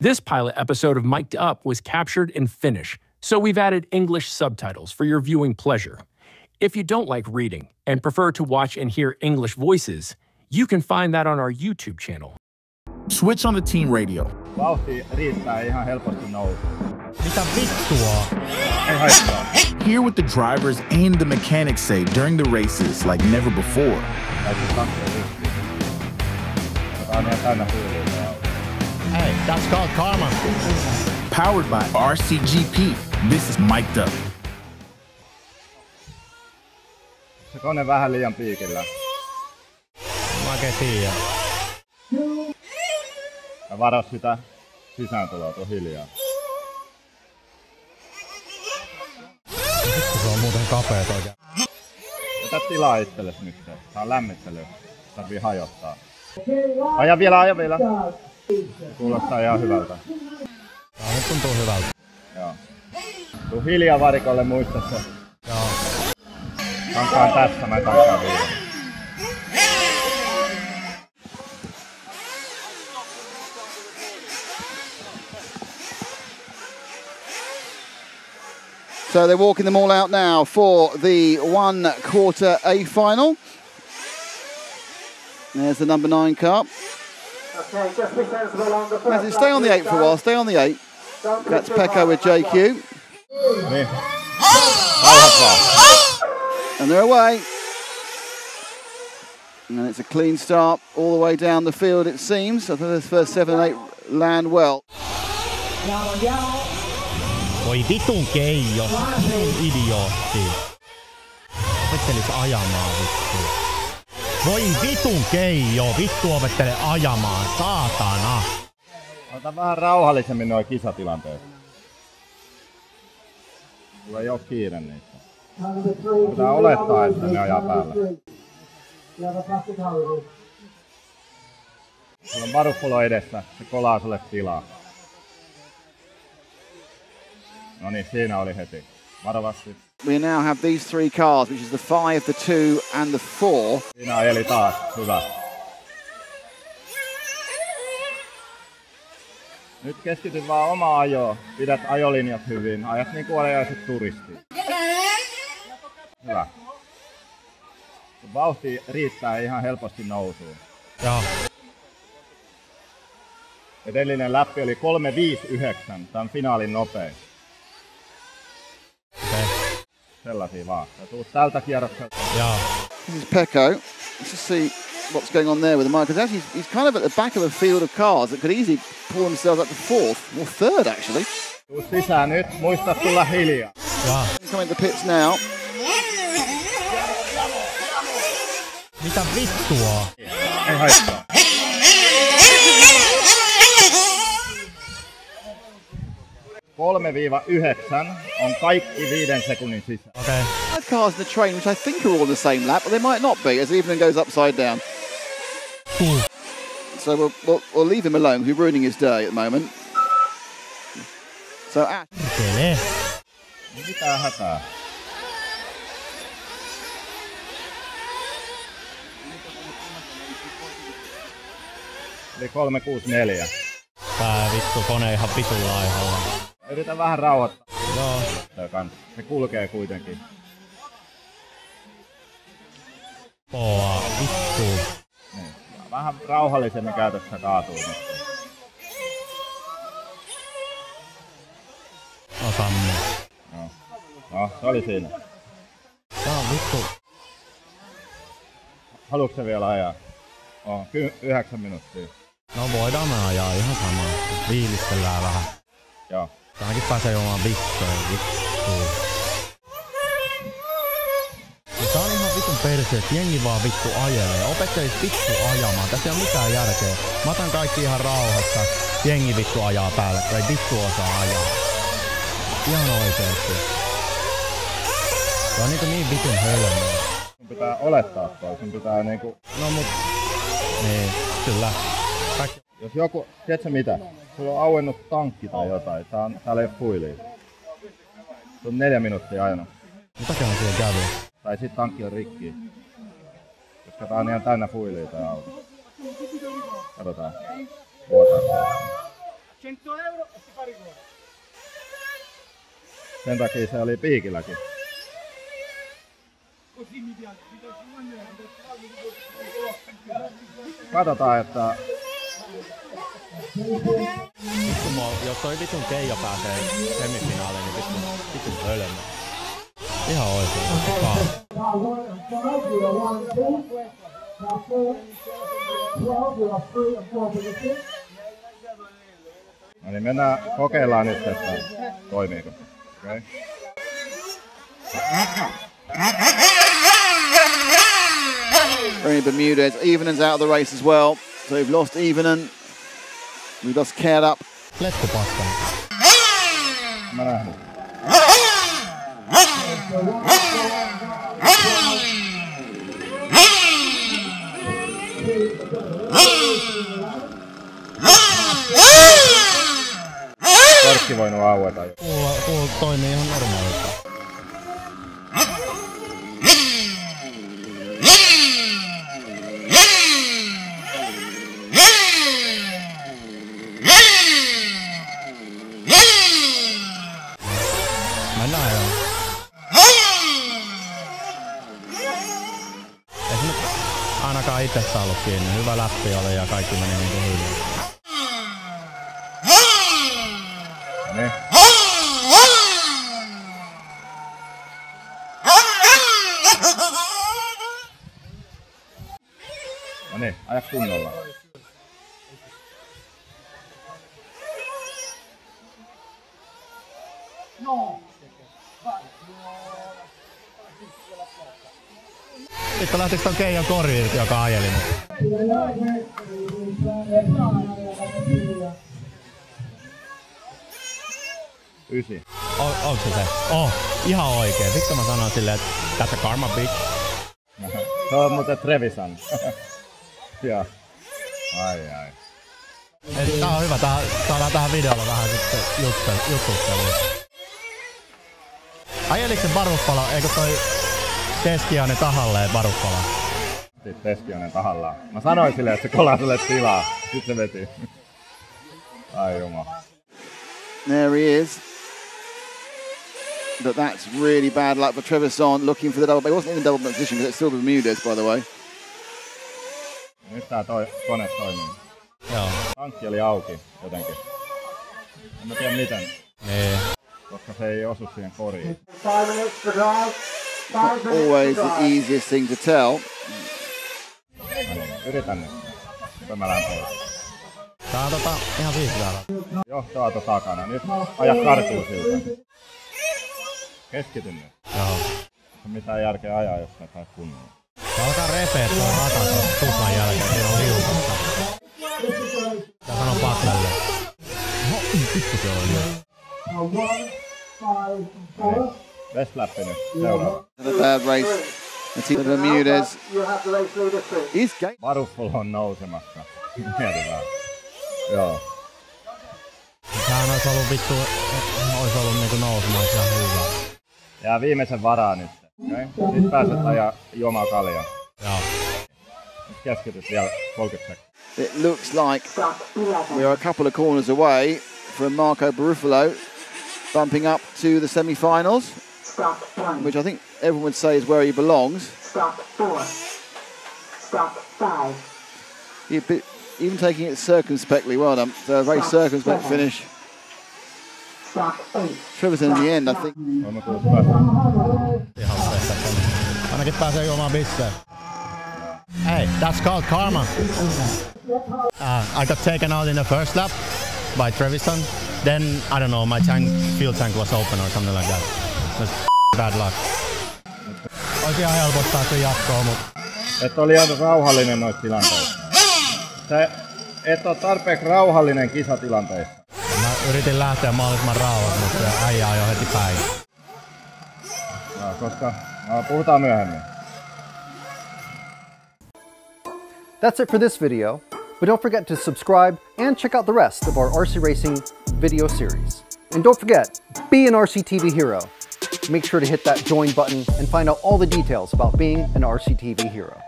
This pilot episode of Mic'd Up was captured in Finnish, so we've added English subtitles for your viewing pleasure. If you don't like reading and prefer to watch and hear English voices, you can find that on our YouTube channel. Switch on the team radio. Vauhti riittää ihan helposti nousuun. Mitä vittua? Ei haittaa. Hear what the drivers and the mechanics say during the races like never before. Täytyy tankkia ristiin. Tää on ihan täynnä huiluita. Hey, that's called karma. Powered by RCGP. This is Mic'd Up. Se kone vähän liian piikillä. Mä oikein tiedän. Ja varo sitä sisääntuloa, tuo hiljaa. Vittu, se on muuten kapeet oikein. Jätä tilaa itsellesi nyt. Tää on lämmittely. Tarvii hajottaa. Aja vielä. Kuulostaa ihan hyvältä. Tää nyt tuntuu hyvältä. Joo. Tuu hiljaa varikolle, muista se. Joo. Tankaan tässä, mä tankaan vielä. So they're walking them all out now for the 1/4 A final. There's the number 9 car. Matthew, stay on the 8 for a while, stay on the 8. That's Pecco with JQ. Niin. And they're away. And it's a clean start all the way down the field, it seems. I think those first 7 and 8 land well. Voi vitun Keijo, idiootti. Opettelis ajamaan vittu. Voi vitun Keijo, vittu opettele ajamaan, saatana. Ota vähän rauhallisemmin nuo kisatilanteet. Sulla ei oo kiire niistä. Pitää olettaa, että ne ajaa päällä. Sulla on varuspulo edessä, se kolaa sulle tilaa. No niin, siinä oli heti. Varovasti. We now have these 3 cars, which is the 5, the 2 and the 4. Siinä ajeli taas, hyvä. Nyt keskity vaan omaan ajoon. Pidät ajolinjat hyvin. Ajat niin kuin ajaisit turisti. Hyvä. Vauhti riittää ihan helposti nousuun. Joo. Edellinen läppi oli 3.59. Tää on finaalin nopein. Okay. Sellaisia vaan. Ja tuut tältä kierrokselta. Joo. This is Pecco. Let's just see what's going on there with the Mike. Because actually he's kind of at the back of a field of cars that could easily pull themselves up to 4th, or 3rd actually. Tuu sisään nyt. Muista tulla hiljaa. Joo. He's coming to the pits now. Mitä vittua? Ei haittaa. (3–9) on kaikki 5 sekunnin sisään. Okay. 5 cars in the train, which I think are all the same lap, but they might not be, as the evening goes upside down. So we'll leave him alone, because we're ruining his day at the moment. So Ash. Mitä hätää? Eli 364. Tää vittu kone ihan vitun laihalla. Yritä vähän rauhoittaa. Joo. Se kulkee kuitenkin. Poa, vittu. Niin. Vähän rauhallisemmin käytössä kaatuu nyt. No Sammi. No, se oli siinä. Tää on vittu. Haluatko se vielä ajaa? 9 minuuttia. No voidaan me ajaa ihan samaa. Viilistellään vähän. Joo. Tämäkin pääsee juomaan vittua, vittu. Ja tää on ihan vitun perse, että jengi vaan vittu ajelee. Opettelis vittu ajamaan, tässä ei oo mitään järkeä. Mä otan kaikki ihan rauhassa. Jengi vittu ajaa päälle, kun ei vittu osaa ajaa. Ihan oikeesti. Tää on niin vitun hölmöä. Sun pitää olettaa toi, sun pitää niinku... No mut... Niin, kyllä. Kaikki. Jos joku... Tiedätkö mitä? Sulla on auennut tankki tai jotain. Täällä ei oo fuilia. Se on 4 minuuttia ajanut. Mitäköhän siellä kävi? Tai sit tankki on rikki. Koska tää on ihan täynnä fuilia tää auto. Katsotaan. Vuotaa. Sen takia se oli piikilläkin. Katsotaan, että... Jos toi vitun Keijo pääsee semifinaaliin, niin vitun hölmö. Ihan oikein. No niin, kokeillaan nyt, että toimiiko. Okay. Ernie Bermudez, Evenen's out of the race as well. So we've lost Evenen. We've lost Cared Up. Letkupaskana. Mä nähnyt. Korkki voinut aueta. Kuul toimii ihan normaalista. Mennään joo. Ei se nyt ainakaan itsestä ollut kiinni. Hyvä läppi oli ja kaikki meni niin kuin hyvin. Ne. No niin, aja kunnolla. Sitten lähtikö ton Keijon kori irti, joka ajeli mut? Ysi. Onks se? Ihan oikein. Vittu mä sanoin silleen, että that's a karma bitch. Se on muuten Trevisan. Joo. Ai. Tää on hyvä, saadaan tähän videolla vähän sitten juttustelua. Ajeliko se varuspala, eikö toi Teskiainen tahalleen varuspala? Sitten Teskiainen tahallaan. Mä sanoin silleen, että se kolaa sulle tilaa. Sitten se veti. Ai jumala. There he is. But that's really bad luck for Trevisan looking for the double. It wasn't even double position because it's still Bermudez, by the way. Nyt tää kone toimii. Joo. Tankki oli auki jotenkin. En mä tiedä miten. Niin. Koska se ei osu siihen koriin. Not always the easiest thing to tell. No niin, yritän nyt. Sitten mä lähden pois. Tää on ihan siisti täällä. Johtoauto takana. Nyt aja karkuun siltä. Keskity nyt. Joo. Ei mitään järkeä ajaa, jos sä et kunnolla. Tää alkaa repeä tuo rata tuon tuplan jälkeen. Siinä on liukasta. Tää sanoo Butlelle. Vittu se on jo. Westläppi nyt. Seuraava. A bad race. And see Bermudez. He's game. Varufful on nousemassa. Mietitään. Joo. Sehän ois ollut vittu, ois ollut niinku nousemassa ihan hyvä. Jää viimeisen varaan nyt. Okay? Sitten pääset ajaa juomaan kaljaa. Joo. Nyt keskityt vielä 30 sekuntia. It looks like we are a couple of corners away from Marco Barufalo bumping up to the semi-finals, which I think everyone would say is where he belongs. Stop 4. Stop 5. Even taking it circumspectly, well done. So a very circumspect finish. Stop 8. Trevisan in the end, I think. Ainakin pääsee juomaan bisseen. Hey, that's called karma. I got taken out in the first lap by Trevisan. Then, I don't know, my fuel tank was open or something like that. That's bad luck. Olisi ihan helpottaa sen jatkoa, mutta... Et ole liian rauhallinen noissa tilanteissa. Sä et ole tarpeeksi rauhallinen kisatilanteissa. Mä yritin lähteä mahdollisimman rauhassa, mutta äijä ajoi heti päin. No, koska puhutaan myöhemmin. That's it for this video, but don't forget to subscribe and check out the rest of our RC Racing video series. And don't forget, be an RCTV hero. Make sure to hit that join button and find out all the details about being an RCTV hero.